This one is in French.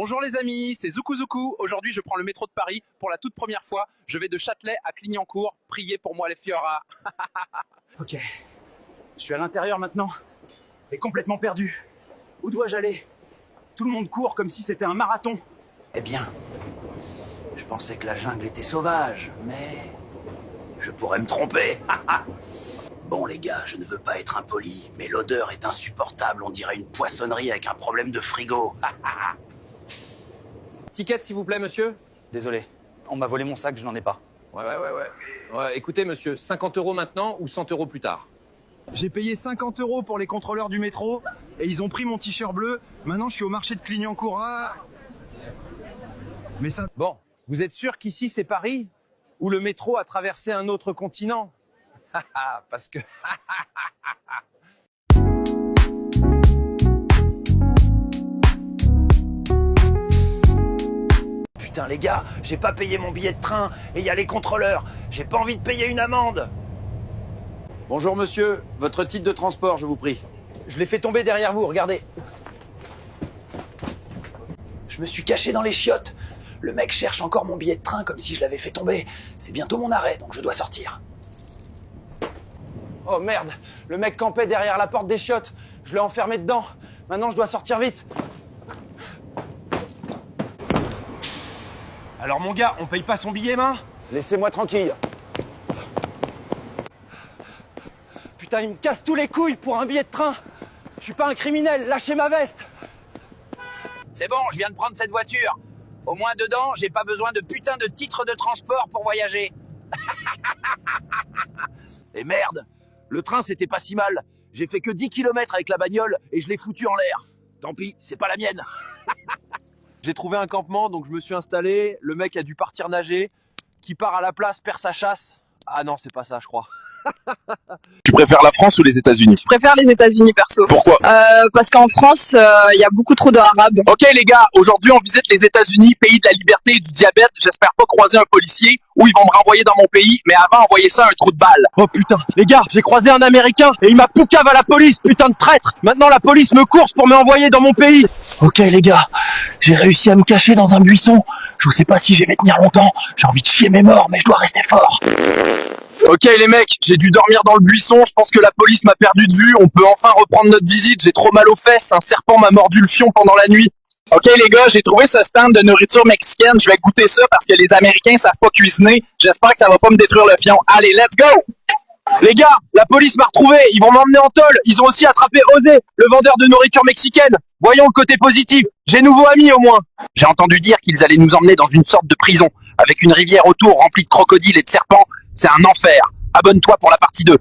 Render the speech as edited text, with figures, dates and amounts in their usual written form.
Bonjour les amis, c'est Zoukou Zoukou. Aujourd'hui, je prends le métro de Paris pour la toute première fois. Je vais de Châtelet à Clignancourt. Priez pour moi les Fiora. Ok, je suis à l'intérieur maintenant et complètement perdu. Où dois-je aller? Tout le monde court comme si c'était un marathon. Eh bien, je pensais que la jungle était sauvage, mais je pourrais me tromper. Bon les gars, je ne veux pas être impoli, mais l'odeur est insupportable. On dirait une poissonnerie avec un problème de frigo. Ticket, s'il vous plaît, monsieur. Désolé, on m'a volé mon sac, je n'en ai pas. Ouais, écoutez, monsieur, 50 € maintenant ou 100 € plus tard? J'ai payé 50 € pour les contrôleurs du métro et ils ont pris mon t-shirt bleu. Maintenant, je suis au marché de Clignancourt. Mais ça... Bon, vous êtes sûr qu'ici c'est Paris? Ou le métro a traversé un autre continent? Parce que... Putain les gars, j'ai pas payé mon billet de train et il y a les contrôleurs. J'ai pas envie de payer une amende. Bonjour monsieur, votre titre de transport, je vous prie. Je l'ai fait tomber derrière vous, regardez. Je me suis caché dans les chiottes. Le mec cherche encore mon billet de train comme si je l'avais fait tomber. C'est bientôt mon arrêt, donc je dois sortir. Oh merde, le mec campait derrière la porte des chiottes. Je l'ai enfermé dedans. Maintenant, je dois sortir vite. Alors mon gars, on paye pas son billet, main? Laissez-moi tranquille. Putain, il me casse tous les couilles pour un billet de train. Je suis pas un criminel, lâchez ma veste. C'est bon, je viens de prendre cette voiture. Au moins dedans, j'ai pas besoin de putain de titre de transport pour voyager. Et merde, le train c'était pas si mal. J'ai fait que 10 km avec la bagnole et je l'ai foutu en l'air. Tant pis, c'est pas la mienne. J'ai trouvé un campement, donc je me suis installé. Le mec a dû partir nager. Qui part à la place perd sa chasse. Ah non, c'est pas ça, je crois. Tu préfères la France ou les États-Unis? Je préfère les États-Unis perso. Pourquoi? Parce qu'en France, il y a beaucoup trop d'Arabes. Ok les gars, aujourd'hui on visite les États-Unis, pays de la liberté et du diabète. J'espère pas croiser un policier ou ils vont me renvoyer dans mon pays, mais avant envoyer ça un trou de balle. Oh putain, les gars, j'ai croisé un Américain et il m'a poucave à la police, putain de traître. Maintenant la police me course pour me envoyer dans mon pays. Ok les gars, j'ai réussi à me cacher dans un buisson. Je sais pas si je vais tenir longtemps. J'ai envie de chier mes morts, mais je dois rester fort. Ok les mecs, j'ai dû dormir dans le buisson, je pense que la police m'a perdu de vue, on peut enfin reprendre notre visite, j'ai trop mal aux fesses, un serpent m'a mordu le fion pendant la nuit. Ok les gars, j'ai trouvé ce stand de nourriture mexicaine, je vais goûter ça parce que les Américains savent pas cuisiner, j'espère que ça va pas me détruire le fion. Allez, let's go! Les gars, la police m'a retrouvé, ils vont m'emmener en tôle, ils ont aussi attrapé Osé, le vendeur de nourriture mexicaine. Voyons le côté positif, j'ai nouveau ami au moins. J'ai entendu dire qu'ils allaient nous emmener dans une sorte de prison, avec une rivière autour remplie de crocodiles et de serpents. C'est un enfer. Abonne-toi pour la partie 2.